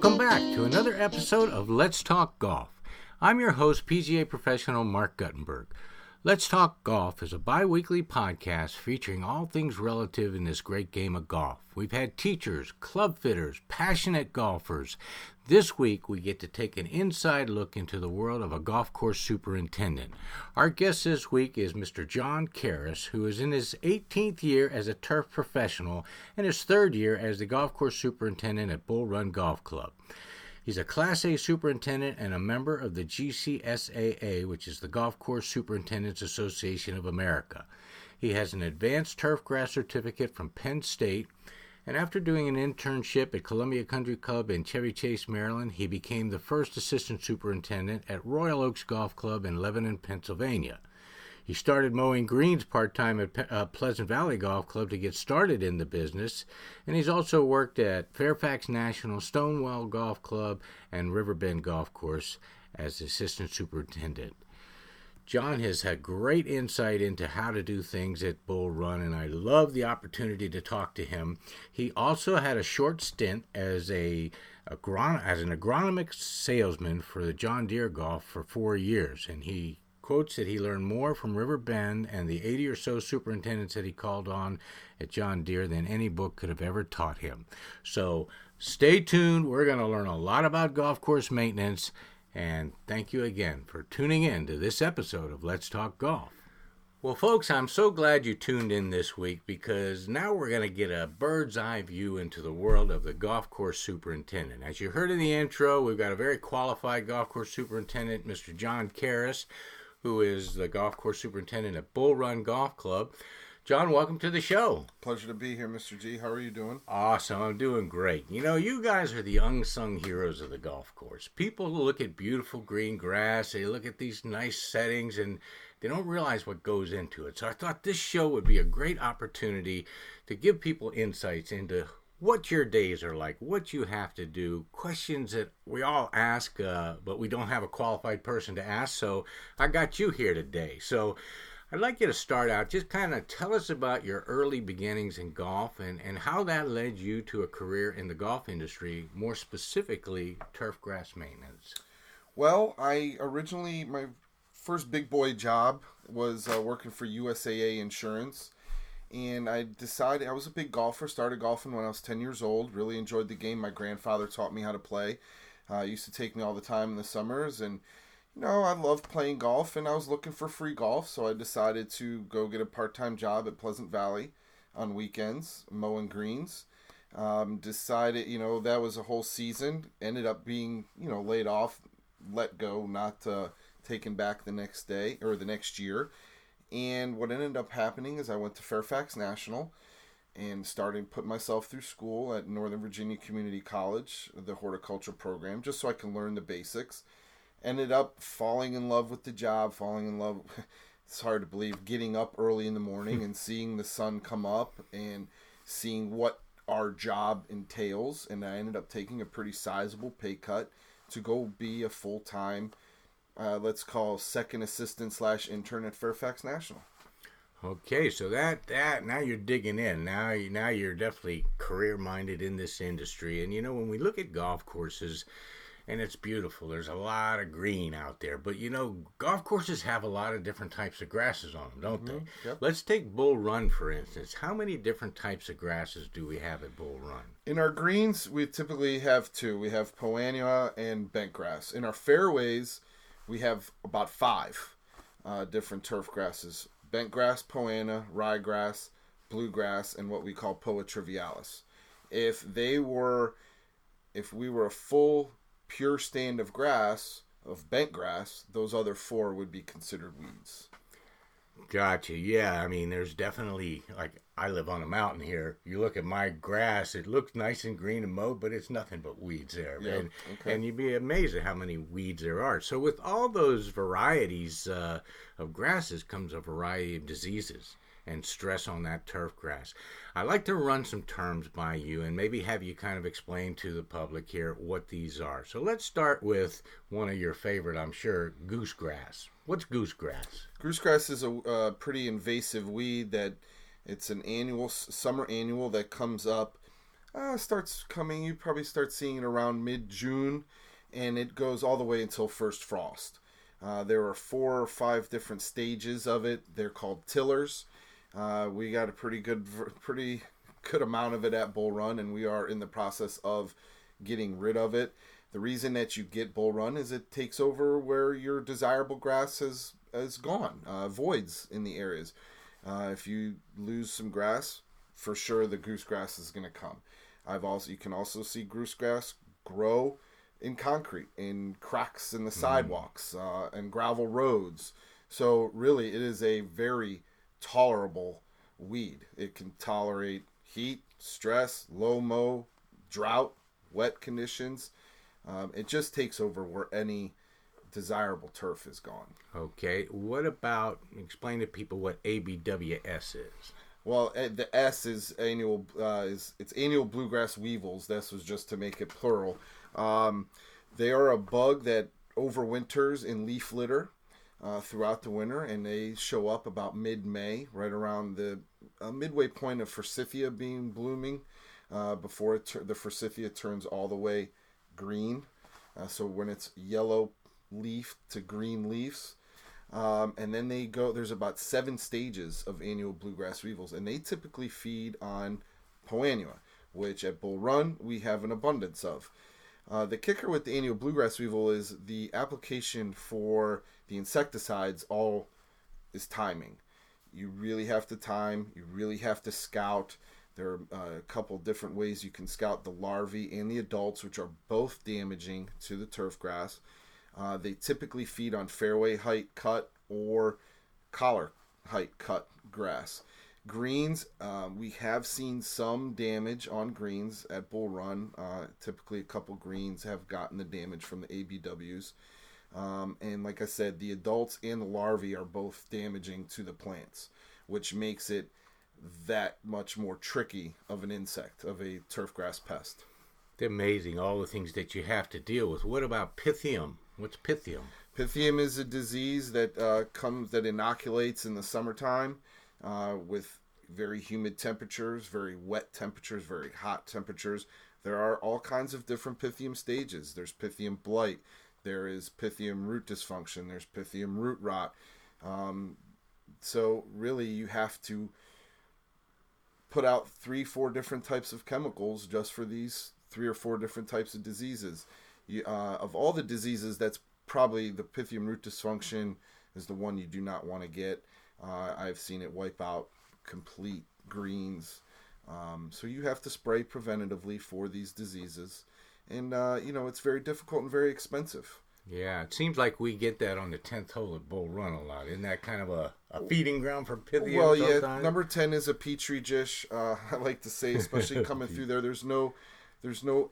Welcome back to another episode of Let's Talk Golf. I'm your host, PGA professional Mark Guttenberg. Let's Talk Golf is a bi-weekly podcast featuring all things relative in this great game of golf. We've had teachers, club fitters, passionate golfers. This week, we get to take an inside look into the world of a golf course superintendent. Our guest this week is Mr. John Karras, who is in his 18th year as a turf professional and his third year as the golf course superintendent at Bull Run Golf Club. He's a Class A superintendent and a member of the GCSAA, which is the Golf Course Superintendents Association of America. He has an advanced turf grass certificate from Penn State, and after doing an internship at Columbia Country Club in Chevy Chase, Maryland, he became the first assistant superintendent at Royal Oaks Golf Club in Lebanon, Pennsylvania. He started mowing greens part-time at Pleasant Valley Golf Club to get started in the business, and he's also worked at Fairfax National, Stonewall Golf Club, and Riverbend Golf Course as assistant superintendent. John has had great insight into how to do things at Bull Run, and I love the opportunity to talk to him. He also had a short stint as an agronomic salesman for the John Deere Golf for 4 years, and he quotes that he learned more from Riverbend and the 80 or so superintendents that he called on at John Deere than any book could have ever taught him. So stay tuned. We're going to learn a lot about golf course maintenance. And thank you again for tuning in to this episode of Let's Talk Golf. Well, folks, I'm so glad you tuned in this week because now we're going to get a bird's eye view into the world of the golf course superintendent. As you heard in the intro, we've got a very qualified golf course superintendent, Mr. John Karras, who is the golf course superintendent at Bull Run Golf Club. John, welcome to the show. Pleasure to be here, Mr. G. How are you doing? Awesome. I'm doing great. You know, you guys are the unsung heroes of the golf course. People look at beautiful green grass, they look at these nice settings, and they don't realize what goes into it. So I thought this show would be a great opportunity to give people insights into what your days are like, what you have to do, questions that we all ask, but we don't have a qualified person to ask. So I got you here today. So I'd like you to start out, just kind of tell us about your early beginnings in golf and how that led you to a career in the golf industry, more specifically turf grass maintenance. Well, my first big boy job was working for USAA Insurance. And I decided, I was a big golfer, started golfing when I was 10 years old, really enjoyed the game. My grandfather taught me how to play. Used to take me all the time in the summers, and I loved playing golf, and I was looking for free golf, so I decided to go get a part-time job at Pleasant Valley on weekends, mowing greens. Decided, that was a whole season. Ended up being, laid off, let go, not taken back the next day or the next year. And what ended up happening is I went to Fairfax National and started putting myself through school at Northern Virginia Community College, the horticulture program, just so I can learn the basics. Ended up falling in love with the job, it's hard to believe, getting up early in the morning and seeing the sun come up and seeing what our job entails. And I ended up taking a pretty sizable pay cut to go be a full-time let's call second assistant / intern at Fairfax National. Okay, so that now you're digging in. Now you're definitely career-minded in this industry. And, when we look at golf courses, and it's beautiful, there's a lot of green out there. But, golf courses have a lot of different types of grasses on them, don't they? Yep. Let's take Bull Run, for instance. How many different types of grasses do we have at Bull Run? In our greens, we typically have two. We have poania and bent grass. In our fairways, we have about 5 different turf grasses: bent grass, poana, ryegrass, bluegrass, and what we call poa trivialis. If we were a full pure stand of grass, of bent grass, those other 4 would be considered weeds. Gotcha. Yeah, there's definitely, I live on a mountain here. You look at my grass, it looks nice and green and mowed, but it's nothing but weeds there. Yeah, and, okay. and you'd be amazed at how many weeds there are. So with all those varieties of grasses comes a variety of diseases and stress on that turf grass. I'd like to run some terms by you and maybe have you kind of explain to the public here what these are. So let's start with one of your favorite, I'm sure, goosegrass. What's goosegrass? Goosegrass is a pretty invasive weed that it's an summer annual that comes up Starts coming. You probably start seeing it around mid-June, and it goes all the way until first frost. There are 4 or 5 different stages of it. They're called tillers. We got a pretty good amount of it at Bull Run, and we are in the process of getting rid of it. The reason that you get Bull Run is it takes over where your desirable grass has gone, voids in the areas. If you lose some grass, for sure the goosegrass is going to come. You can also see goosegrass grow in concrete, in cracks in the sidewalks, and gravel roads. So really, it is a very tolerable weed. It can tolerate heat, stress, low mow, drought, wet conditions. It just takes over where any desirable turf is gone. Okay, what about, explain to people what ABWS is? Well, the S is annual. It's annual bluegrass weevils. This was just to make it plural. They are a bug that overwinters in leaf litter throughout the winter, and they show up about mid-May, right around the midway point of forsythia being blooming, before the forsythia turns all the way green. So when it's yellow leaf to green leaves. And then there's about 7 stages of annual bluegrass weevils, and they typically feed on poanua, which at Bull Run we have an abundance of. The kicker with the annual bluegrass weevil is the application for the insecticides is timing. You really have to time, you really have to scout. There are a couple different ways you can scout the larvae and the adults, which are both damaging to the turf grass. They typically feed on fairway height cut or collar height cut grass. Greens, we have seen some damage on greens at Bull Run. Typically a couple greens have gotten the damage from the ABWs. And like I said, the adults and the larvae are both damaging to the plants, which makes it that much more tricky of an insect, of a turfgrass pest. It's amazing, all the things that you have to deal with. What about Pythium? What's Pythium? Pythium is a disease that inoculates in the summertime with very humid temperatures, very wet temperatures, very hot temperatures. There are all kinds of different Pythium stages. There's Pythium blight. There is Pythium root dysfunction. There's Pythium root rot. So really you have to put out 3-4 different types of chemicals just for these 3 or 4 different types of diseases. Of all the diseases, that's probably the Pythium root dysfunction is the one you do not want to get. I've seen it wipe out complete greens. So you have to spray preventatively for these diseases. And, it's very difficult and very expensive. Yeah, it seems like we get that on the 10th hole at Bull Run a lot. Isn't that kind of a feeding ground for Pythium? Well, sometimes? Yeah, number 10 is a petri dish, I like to say, especially coming through there. There's no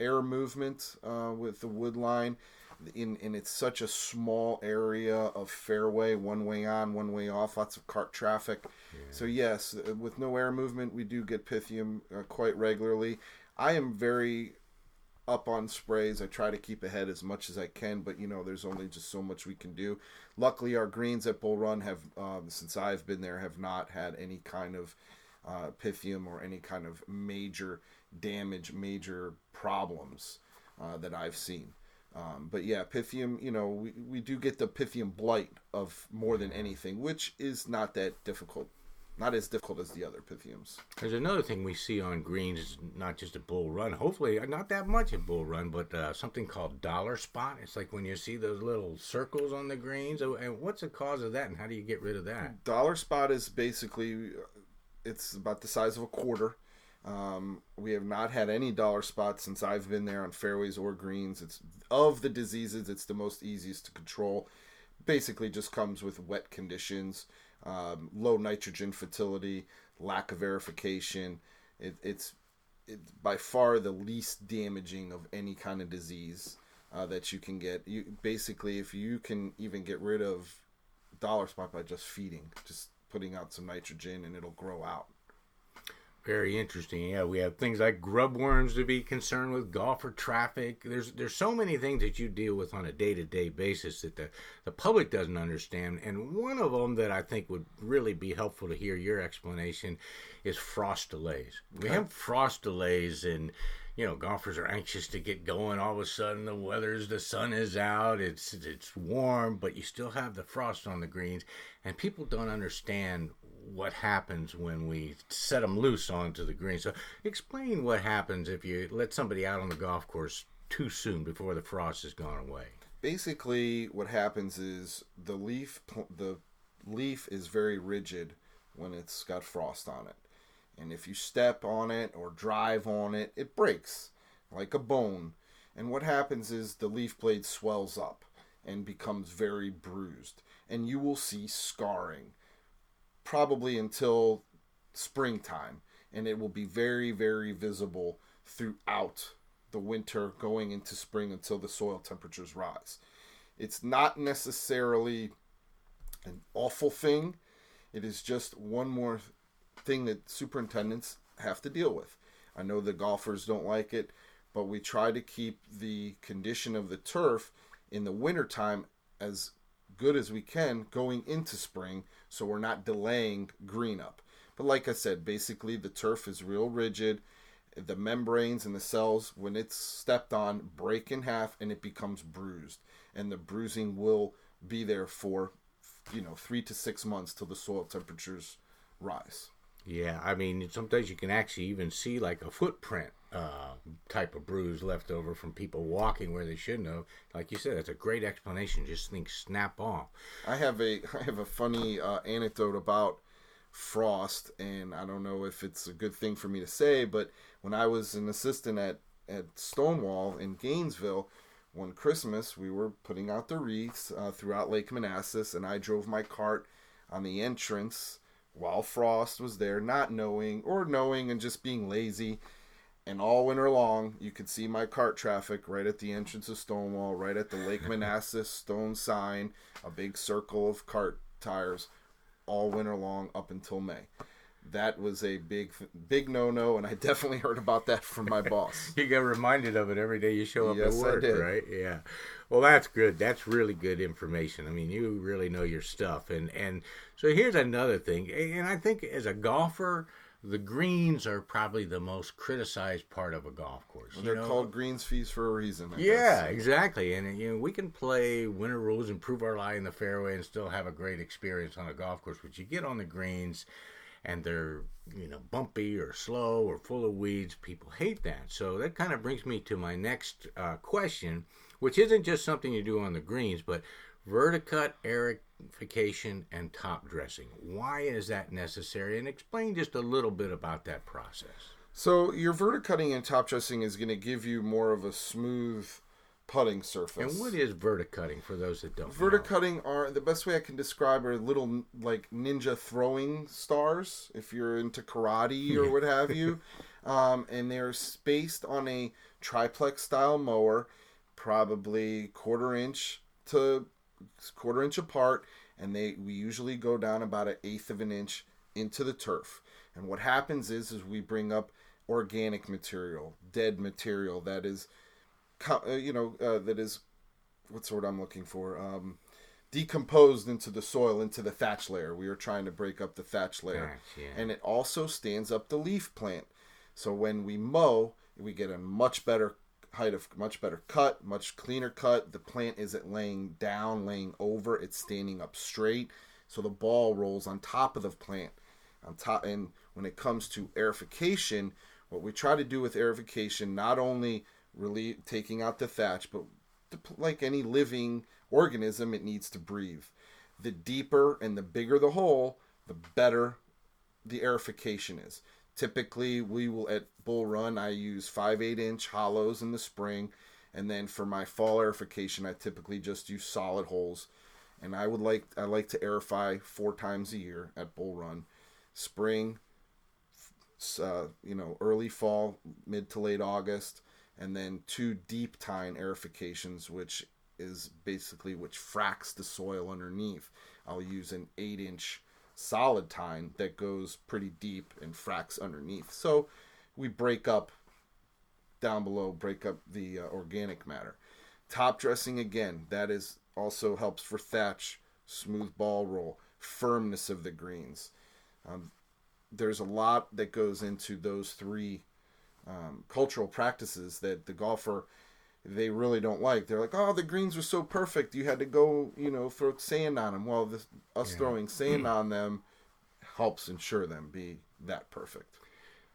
air movement with the wood line, and it's such a small area of fairway, one way on, one way off, lots of cart traffic. Yeah. So yes, with no air movement, we do get Pythium quite regularly. I am very up on sprays. I try to keep ahead as much as I can, but there's only just so much we can do. Luckily, our greens at Bull Run have, since I've been there, have not had any kind of Pythium or any kind of major damage, major problems that I've seen. But yeah, Pythium, we do get the Pythium blight of more than anything, which is not that difficult. Not as difficult as the other Pythiums. There's another thing we see on greens, not just at Bull Run, hopefully not that much at Bull Run, but something called dollar spot. It's like when you see those little circles on the greens. And what's the cause of that, and how do you get rid of that? Dollar spot is basically, it's about the size of a quarter. We have not had any dollar spots since I've been there on fairways or greens. It's of the diseases, it's the most easiest to control. Basically just comes with wet conditions. Low nitrogen fertility, lack of aerification. It's by far the least damaging of any kind of disease that you can get. Basically, if you can even get rid of dollar spot by just feeding, just putting out some nitrogen, and it'll grow out. Very interesting. Yeah, we have things like grub worms to be concerned with, golfer traffic. There's so many things that you deal with on a day-to-day basis that the public doesn't understand. And one of them that I think would really be helpful to hear your explanation is frost delays. We have frost delays, and golfers are anxious to get going. All of a sudden, the sun is out, it's warm, but you still have the frost on the greens, and people don't understand what happens when we set them loose onto the green. So explain what happens if you let somebody out on the golf course too soon before the frost has gone away. Basically, what happens is the leaf is very rigid when it's got frost on it. And if you step on it or drive on it, it breaks like a bone. And what happens is the leaf blade swells up and becomes very bruised. And you will see scarring probably until springtime. And it will be very, very visible throughout the winter going into spring until the soil temperatures rise. It's not necessarily an awful thing. It is just one more thing that superintendents have to deal with. I know the golfers don't like it, but we try to keep the condition of the turf in the wintertime as good as we can going into spring, so we're not delaying green up. But like I said, basically the turf is real rigid. The membranes and the cells, when it's stepped on, break in half and it becomes bruised. And the bruising will be there for 3 to 6 months till the soil temperatures rise. Yeah, I mean, sometimes you can actually even see like a footprint type of bruise left over from people walking where they shouldn't have. Like you said, that's a great explanation. Just things snap off. I have a funny anecdote about frost, and I don't know if it's a good thing for me to say, but when I was an assistant at Stonewall in Gainesville, one Christmas we were putting out the wreaths throughout Lake Manassas, and I drove my cart on the entrance while frost was there, not knowing and just being lazy. And all winter long, you could see my cart traffic right at the entrance of Stonewall, right at the Lake Manassas stone sign, a big circle of cart tires all winter long up until May. That was a big no-no, and I definitely heard about that from my boss. You get reminded of it every day you show up Yes, at work, I did. Right? Yeah. Well, that's good. That's really good information. I mean, you really know your stuff. And so here's another thing. And I think as a golfer, the greens are probably the most criticized part of a golf course. Well, they're called greens fees for a reason, I Yeah, guess. exactly. And we can play winter rules, improve our lie in the fairway, and still have a great experience on a golf course. But you get on the greens, and they're bumpy or slow or full of weeds. People hate that. So that kind of brings me to my next question, which isn't just something you do on the greens, but verticut, aerification, and top dressing. Why is that necessary? And explain just a little bit about that process. So your verticutting and top dressing is going to give you more of a smooth putting surface. And what is verticutting for those that don't know? Verticutting are, the best way I can describe, are little like ninja throwing stars, if you're into karate or what have you. And they're spaced on a triplex style mower, probably quarter inch apart, and we usually go down about 1/8 of an inch into the turf. And what happens is we bring up organic material, dead material that is that is, what's the word I'm looking for? Decomposed into the soil, into the thatch layer. We are trying to break up the thatch layer. Yeah. And it also stands up the leaf plant. So when we mow, we get a much better cut, much cleaner cut. The plant isn't laying down, laying over. It's standing up straight. So the ball rolls on top of the plant. And when it comes to aerification, what we try to do with aerification, not only really taking out the thatch, but like any living organism, it needs to breathe. The deeper and the bigger the hole, the better the aerification is. Typically, we will, at Bull Run, I use 5/8 inch hollows in the spring, and then for my fall aerification, I typically just use solid holes. And I like to aerify 4 times a year at Bull Run: spring, early fall, mid to late August, and then 2 deep tine aerifications, which fracks the soil underneath. I'll use an 8 inch solid tine that goes pretty deep and fracks underneath. So we break up down below, break up the organic matter. Top dressing, again, that is also helps for thatch, smooth ball roll, firmness of the greens. There's a lot that goes into those three cultural practices that the golfer, they really don't like. They're like, oh, the greens were so perfect, you had to go, throw sand on them. Well, us throwing sand on them helps ensure them be that perfect.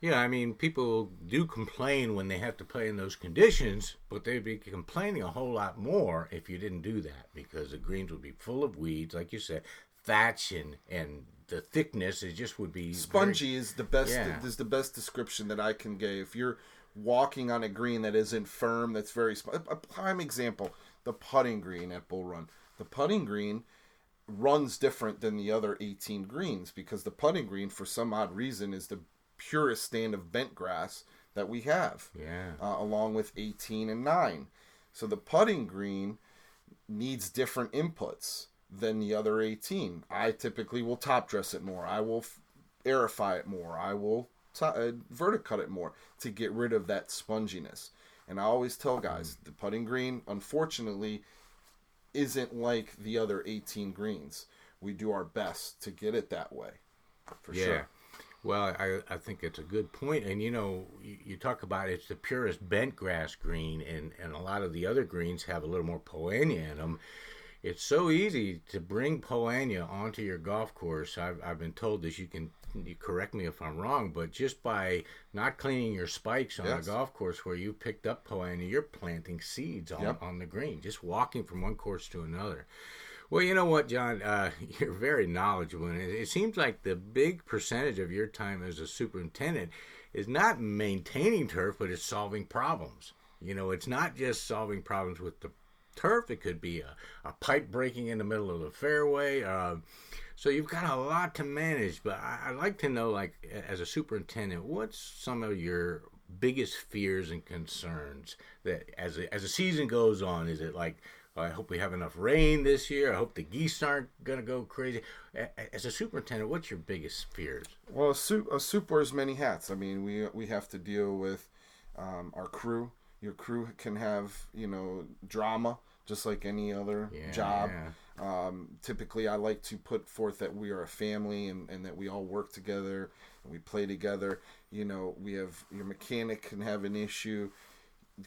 Yeah, I mean, people do complain when they have to play in those conditions, but they'd be complaining a whole lot more if you didn't do that, because the greens would be full of weeds, like you said, thatch, and the thickness, it just would be spongy. Is the best. Yeah. Is the best description that I can give. If you're walking on a green that isn't firm, that's very a prime example, the putting green at Bull Run. The putting green runs different than the other 18 greens because the putting green, for some odd reason, is the purest stand of bent grass that we have. Yeah. Along with 18 and 9. So the putting green needs different inputs than the other 18. I typically will top dress it more. I will aerify it more. I will verticut it more to get rid of that sponginess. And I always tell guys, the putting green, unfortunately, isn't like the other 18 greens. We do our best to get it that way, for sure. Well, I think it's a good point. And, you talk about it's the purest bent grass green, and a lot of the other greens have a little more poania in them. It's so easy to bring poania onto your golf course. I've been told this. You correct me if I'm wrong, but just by not cleaning your spikes on a golf course where you picked up poania, you're planting seeds on the green, just walking from one course to another. Well, you know what, John? You're very knowledgeable, and it seems like the big percentage of your time as a superintendent is not maintaining turf, but it's solving problems. It's not just solving problems with the turf. It could be a pipe breaking in the middle of the fairway. So you've got a lot to manage, but I'd like to know, like, as a superintendent, what's some of your biggest fears and concerns that as a season goes on? Is it like, I hope we have enough rain this year, I hope the geese aren't going to go crazy? As a superintendent, what's your biggest fears? Well, a soup wears many hats. I mean, we have to deal with our crew. Your crew can have, drama, just like any other job. Yeah. Typically, I like to put forth that we are a family and that we all work together and we play together. We have your mechanic can have an issue.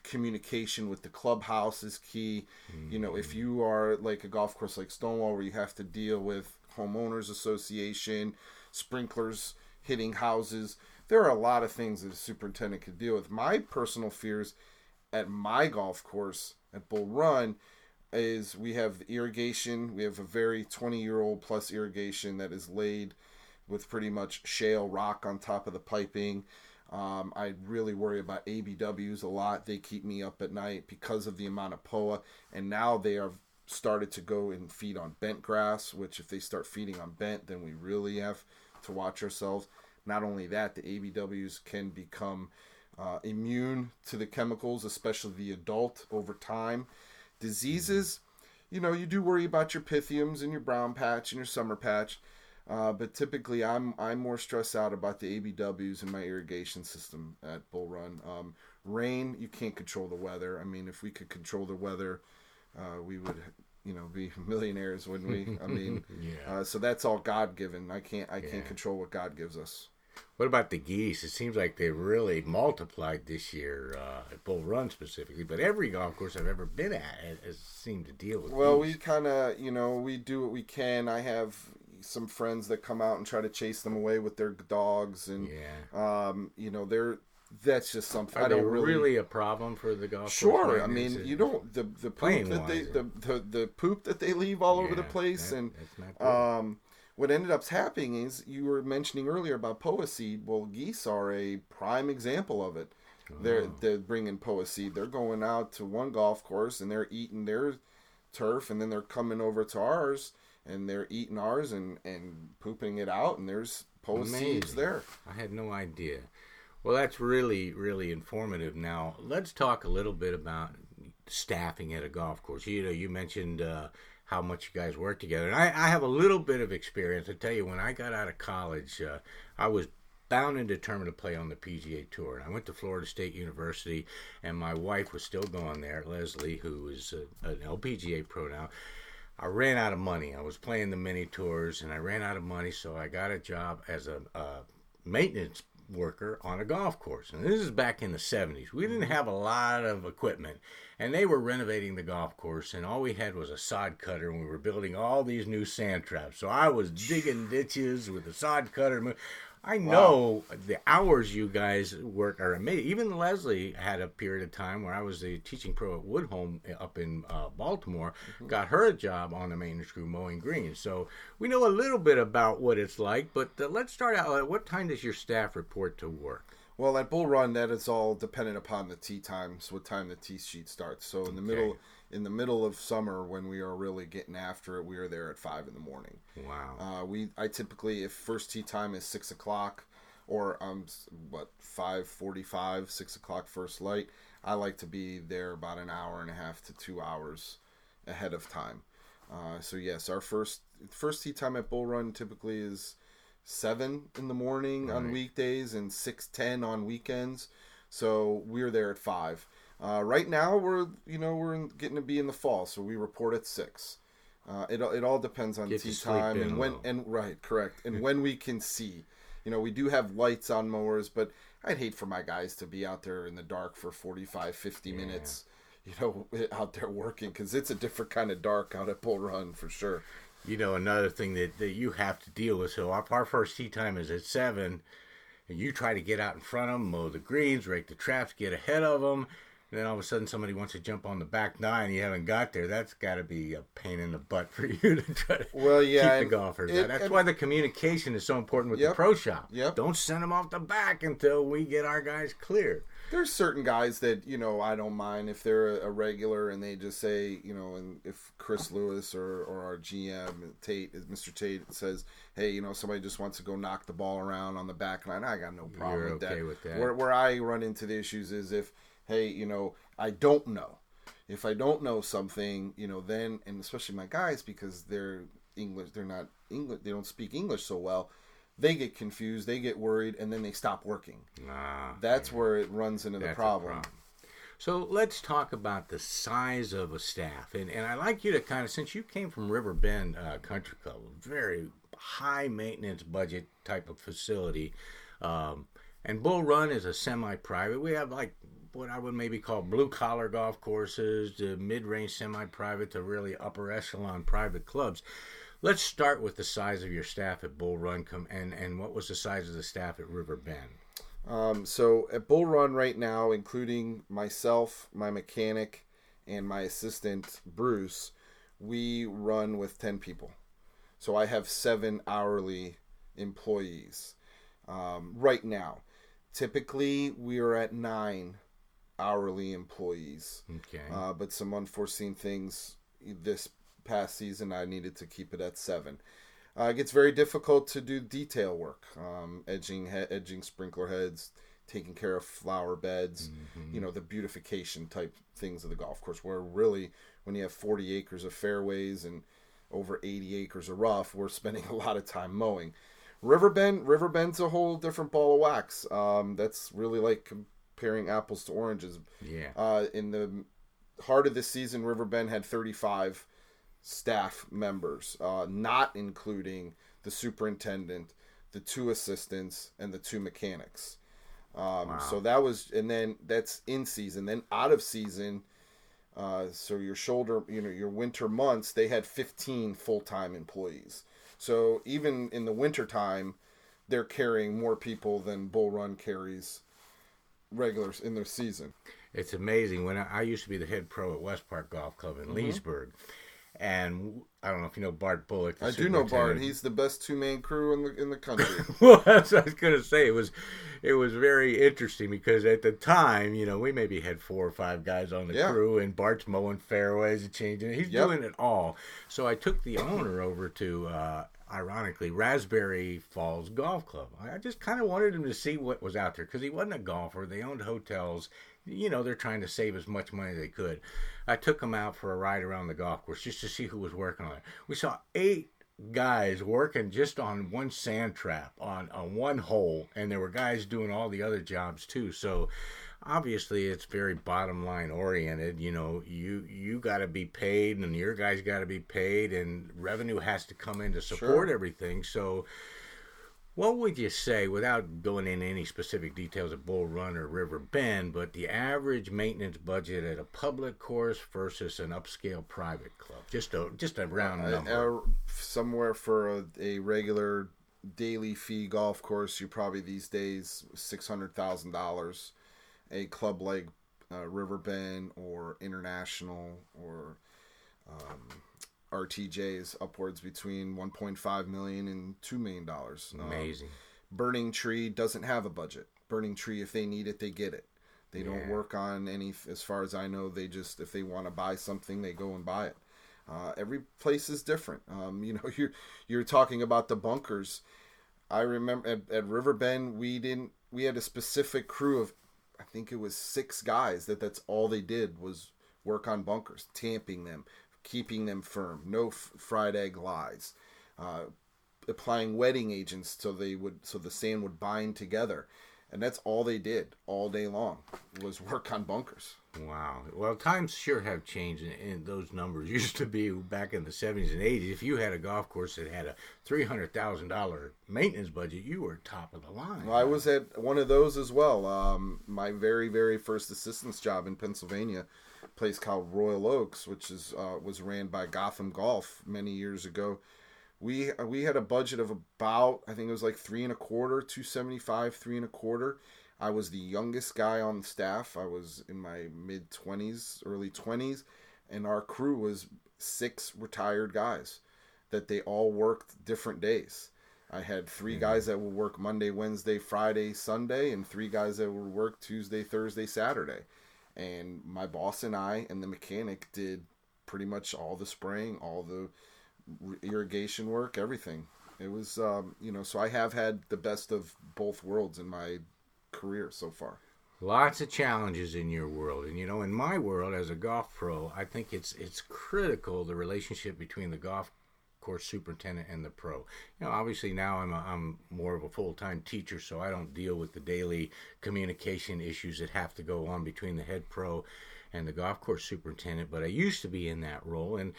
Communication with the clubhouse is key. Mm-hmm. If you are like a golf course like Stonewall where you have to deal with homeowners association, sprinklers hitting houses, there are a lot of things that a superintendent could deal with. My personal fears at my golf course at Bull Run is we have irrigation. We have a very 20-year-old plus irrigation that is laid with pretty much shale rock on top of the piping. I really worry about ABWs a lot. They keep me up at night because of the amount of POA. And now they have started to go and feed on bent grass, which if they start feeding on bent, then we really have to watch ourselves. Not only that, the ABWs can become immune to the chemicals, especially the adult, over time. Diseases, you do worry about your pythiums and your brown patch and your summer patch. But typically, I'm more stressed out about the ABWs in my irrigation system at Bull Run. Rain, you can't control the weather. I mean, if we could control the weather, we would, be millionaires, wouldn't we? I mean, so that's all God given. I can't control what God gives us. What about the geese? It seems like they really multiplied this year at Bull Run specifically, but every golf course I've ever been at has seemed to deal with geese. We kind of, we do what we can. I have some friends that come out and try to chase them away with their dogs, and that's just something. Are they really a problem for the golf course? Sure, I mean, the poop that the poop that they leave all over the place, and what ended up happening is you were mentioning earlier about POA seed. Well, geese are a prime example of it. They're bringing POA seed. They're going out to one golf course and they're eating their turf, and then they're coming over to ours and they're eating ours and pooping it out, and there's POA seeds there. I had no idea. Well, that's really, really informative. Now, let's talk a little bit about staffing at a golf course. You mentioned how much you guys work together. And I have a little bit of experience. I tell you, when I got out of college, I was bound and determined to play on the PGA Tour. And I went to Florida State University, and my wife was still going there, Leslie, who is an LPGA pro now. I ran out of money. I was playing the mini tours, and I ran out of money, so I got a job as a maintenance worker on a golf course. And this is back in the 70s. We didn't have a lot of equipment, and they were renovating the golf course, and all we had was a sod cutter, and we were building all these new sand traps. So I was digging ditches with a sod cutter. I know the hours you guys work are amazing. Even Leslie had a period of time where I was the teaching pro at Woodhome up in Baltimore, got her a job on the maintenance crew mowing greens. So we know a little bit about what it's like, but let's start out. At what time does your staff report to work? Well, at Bull Run, that is all dependent upon the tee times, what time the tee sheet starts. So in the middle of summer, when we are really getting after it, we are there at 5 in the morning. Wow. I typically, if first tee time is 6 o'clock, or 5:45, 6 o'clock first light, I like to be there about an hour and a half to 2 hours ahead of time. So yes, our first tee time at Bull Run typically is 7 in the morning on weekdays and 6:10 on weekends. So we're there at 5. Right now we're getting to be in the fall, so we report at 6. It all depends on tee time and when correct, and when we can see. We do have lights on mowers, but I'd hate for my guys to be out there in the dark for 45, 50 minutes, out there working, because it's a different kind of dark out at Bull Run for sure. Another thing that you have to deal with, so our first tee time is at 7, and you try to get out in front of them, mow the greens, rake the traps, get ahead of them, and then all of a sudden somebody wants to jump on the back 9 and you haven't got there. That's got to be a pain in the butt for you to try to keep the golfers out. That's why the communication is so important with the pro shop. Don't send them off the back until we get our guys clear. There's certain guys that, I don't mind if they're a regular and they just say, and if Chris Lewis or our GM, Mr. Tate says, hey, somebody just wants to go knock the ball around on the back line, I got no problem You're with okay that. With that. Where I run into the issues is if, hey, I don't know. If I don't know something, then, and especially my guys, because they're English, they're not English, they don't speak English so well, they get confused, they get worried, and then they stop working. That's where it runs into the problem. So let's talk about the size of a staff. And I'd like you to kind of, since you came from River Bend Country Club, a very high maintenance budget type of facility, and Bull Run is a semi-private. We have like what I would maybe call blue-collar golf courses, to mid-range semi-private, to really upper echelon private clubs. Let's start with the size of your staff at Bull Run, and what was the size of the staff at River Bend? So at Bull Run right now, including myself, my mechanic, and my assistant, Bruce, we run with 10 people. So I have 7 hourly employees right now. Typically, we are at 9 hourly employees. Okay. But some unforeseen things this past season, I needed to keep it at 7. It gets very difficult to do detail work, edging sprinkler heads, taking care of flower beds, the beautification type things of the golf course, where really when you have 40 acres of fairways and over 80 acres of rough, we're spending a lot of time mowing. Riverbend's a whole different ball of wax. That's really like comparing apples to oranges. Yeah. In the heart of the season, Riverbend had 35 staff members, not including the superintendent, the 2 assistants, and the 2 mechanics. Wow. So that was, and then that's in season. Then out of season, so your winter months, they had 15 full-time employees. So even in the winter time, they're carrying more people than Bull Run carries regulars in their season. It's amazing. When I used to be the head pro at West Park Golf Club in Leesburg, and I don't know if you know Bart Bullock. I do know Bart. He's the best 2-man crew in the country. Well, that's what I was going to say. It was very interesting because at the time, we maybe had 4 or 5 guys on the crew, and Bart's mowing fairways and changing. He's doing it all. So I took the owner over to, ironically, Raspberry Falls Golf Club. I just kind of wanted him to see what was out there because he wasn't a golfer. They owned hotels. they're trying to save as much money as they could. I took them out for a ride around the golf course just to see who was working on it. We saw 8 guys working just on one sand trap on one hole, and there were guys doing all the other jobs too. So obviously it's very bottom line oriented. You got to be paid, and your guys got to be paid, and revenue has to come in to support everything. So what would you say, without going into any specific details of Bull Run or River Bend, but the average maintenance budget at a public course versus an upscale private club? Just a round number. Somewhere for a regular daily fee golf course, you probably these days $600,000. A club like River Bend or International or RTJs upwards between $1.5 million and $2 million. Amazing. Burning Tree doesn't have a budget. Burning Tree, if they need it, they get it. They don't work on any, as far as I know, they just, if they want to buy something, they go and buy it. Every place is different. You're talking about the bunkers. I remember at River Bend, we had a specific crew of, I think it was 6 guys that's all they did was work on bunkers, tamping them, keeping them firm, no fried egg lies, applying wetting agents so the sand would bind together, and that's all they did all day long was work on bunkers. Wow. Well, times sure have changed, and those numbers used to be back in the 70s and 80s. If you had a golf course that had a $300,000 maintenance budget, you were top of the line. Well, I was at one of those as well. My very, very first assistant's job in Pennsylvania, a place called Royal Oaks, which was ran by Gotham Golf many years ago. We had a budget of about, I think it was like $3.25, $275. I was the youngest guy on the staff. I was in my mid-20s, early 20s, and our crew was 6 retired guys that they all worked different days. I had 3 guys that would work Monday, Wednesday, Friday, Sunday, and 3 guys that would work Tuesday, Thursday, Saturday. And my boss and I and the mechanic did pretty much all the spraying, all the irrigation work, everything. It was, so I have had the best of both worlds in my career so far. Lots of challenges in your world, and in my world as a golf pro, I think it's critical, the relationship between the golf course superintendent and the pro. Obviously now I'm more of a full-time teacher, so I don't deal with the daily communication issues that have to go on between the head pro and the golf course superintendent, but I used to be in that role. And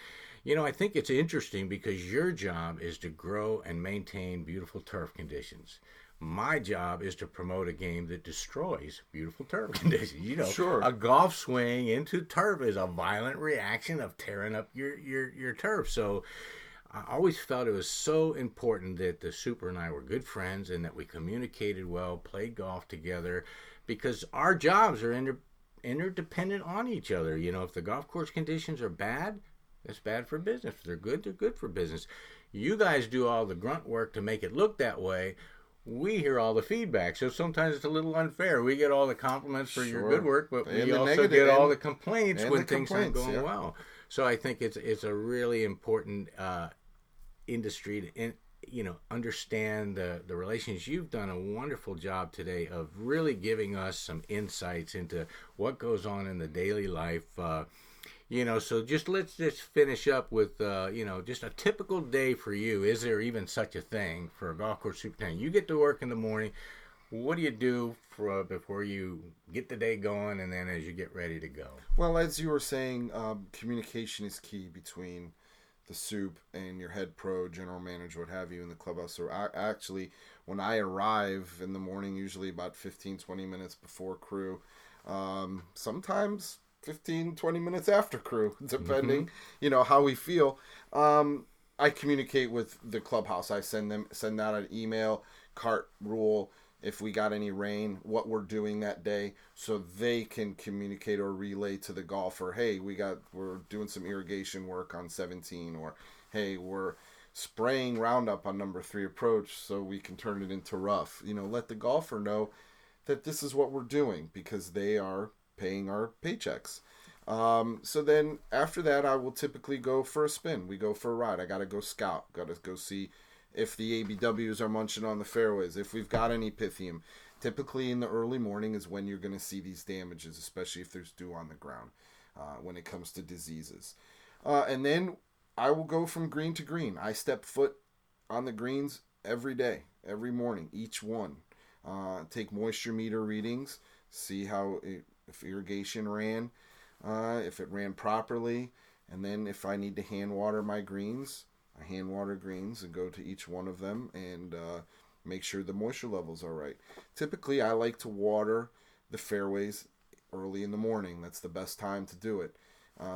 I think it's interesting because your job is to grow and maintain beautiful turf conditions. My job is to promote a game that destroys beautiful turf conditions. Sure. A golf swing into turf is a violent reaction of tearing up your turf. So I always felt it was so important that the super and I were good friends and that we communicated well, played golf together, because our jobs are interdependent on each other. If the golf course conditions are bad, that's bad for business. If they're good for business. You guys do all the grunt work to make it look that way. We hear all the feedback, so sometimes it's a little unfair. We get all the compliments for your good work, but we also get all the complaints when things aren't going well. So I think it's a really important industry to understand the relations. You've done a wonderful job today of really giving us some insights into what goes on in the daily life. So let's just finish up with, just a typical day for you. Is there even such a thing for a golf course superintendent? You get to work in the morning. What do you do before you get the day going and then as you get ready to go? Well, as you were saying, communication is key between the soup and your head pro, general manager, what have you, in the clubhouse. So when I arrive in the morning, usually about 15-20 minutes before crew, sometimes 15-20 minutes after crew, depending how we feel. I communicate with the clubhouse. I send out an email, cart rule, if we got any rain, what we're doing that day, so they can communicate or relay to the golfer, hey, we're doing some irrigation work on 17, or hey, we're spraying Roundup on number 3 approach so we can turn it into rough. Let the golfer know that this is what we're doing because they are paying our paychecks. So then after that, I will typically go for a spin. We go for a ride. I got to go scout. Got to go see if the ABWs are munching on the fairways, if we've got any Pythium. Typically in the early morning is when you're going to see these damages, especially if there's dew on the ground when it comes to diseases. And then I will go from green to green. I step foot on the greens every day, every morning, each one. Take moisture meter readings, see if irrigation ran, if it ran properly, and then if I need to hand water my greens, I hand water greens and go to each one of them and make sure the moisture levels are right. Typically, I like to water the fairways early in the morning. That's the best time to do it.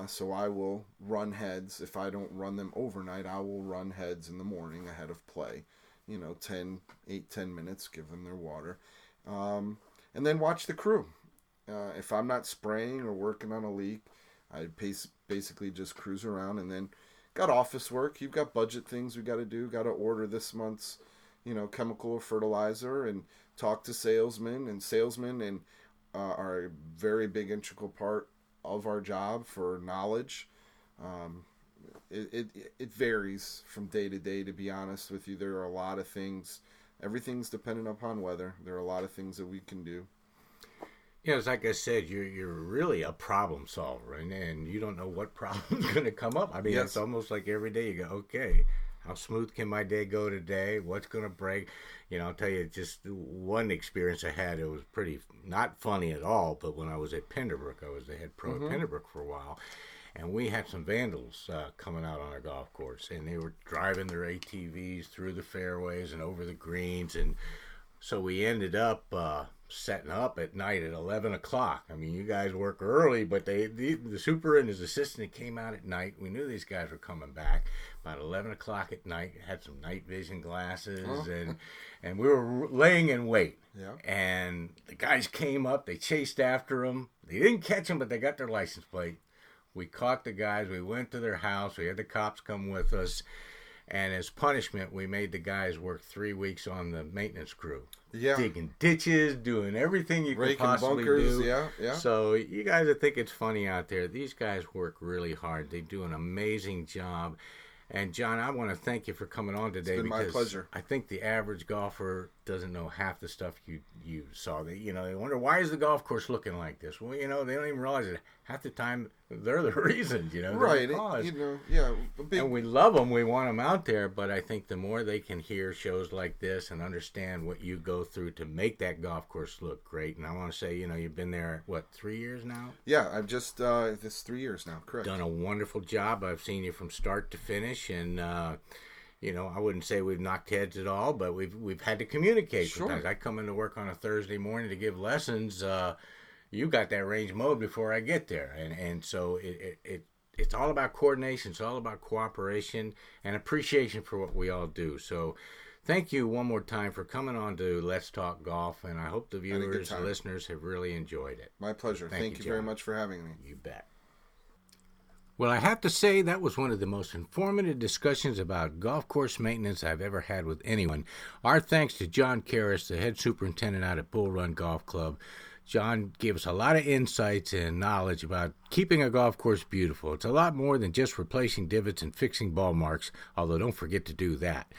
So I will run heads. If I don't run them overnight, I will run heads in the morning ahead of play. 10 minutes, give them their water. And then watch the crew. If I'm not spraying or working on a leak, I basically just cruise around, and then got office work. You've got budget things we got to do. Got to order this month's, chemical or fertilizer, and talk to salesmen. And salesmen are a very big integral part of our job for knowledge. It varies from day to day, to be honest with you. There are a lot of things. Everything's dependent upon weather. There are a lot of things that we can do. It's like I said, you're really a problem solver, and you don't know what problem's going to come up. I mean, Yes. It's almost like every day you go, okay, how smooth can my day go today? What's going to break? I'll tell you just one experience I had. It was pretty not funny at all, but when I was at Penderbrook, I was the head pro at Penderbrook for a while, and we had some vandals coming out on our golf course, and they were driving their ATVs through the fairways and over the greens, and so we ended up setting up at night at 11 o'clock. I mean, you guys work early, but the super and his assistant came out at night. We knew these guys were coming back about 11 o'clock at night. Had some night vision glasses, and we were laying in wait. Yeah. And the guys came up. They chased after them. They didn't catch them, but they got their license plate. We caught the guys. We went to their house. We had the cops come with us. And as punishment, we made the guys work 3 weeks on the maintenance crew. Yeah. Digging ditches, doing everything you could possibly bunkers, do. Yeah. So you guys that think it's funny out there, these guys work really hard. They do an amazing job. And John, I want to thank you for coming on today. It's been my pleasure. I think the average golfer doesn't know half the stuff you saw. They wonder, why is the golf course looking like this? Well, they don't even realize it. Half the time, they're the reason, Right. The cause. And we love them. We want them out there. But I think the more they can hear shows like this and understand what you go through to make that golf course look great. And I want to say, you've been there, 3 years now? Yeah, I've just, this 3 years now, correct. Done a wonderful job. I've seen you from start to finish. And, I wouldn't say we've knocked heads at all, but we've had to communicate. Sure. Sometimes I come into work on a Thursday morning to give lessons. You got that range mowed before I get there. And so it's all about coordination. It's all about cooperation and appreciation for what we all do. So thank you one more time for coming on to Let's Talk Golf. And I hope the viewers and listeners have really enjoyed it. My pleasure. Thank you very much for having me. You bet. Well, I have to say that was one of the most informative discussions about golf course maintenance I've ever had with anyone. Our thanks to John Karras, the head superintendent out at Bull Run Golf Club. John gave us a lot of insights and knowledge about keeping a golf course beautiful. It's a lot more than just replacing divots and fixing ball marks, although don't forget to do that.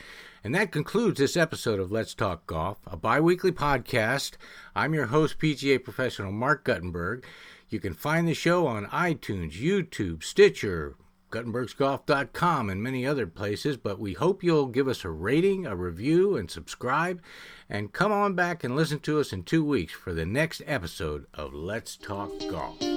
And that concludes this episode of Let's Talk Golf, a bi-weekly podcast. I'm your host, PGA professional Mark Guttenberg. You can find the show on iTunes, YouTube, Stitcher, GuttenbergsGolf.com, and many other places, but we hope you'll give us a rating, a review, and subscribe. And come on back and listen to us in 2 weeks for the next episode of Let's Talk Golf.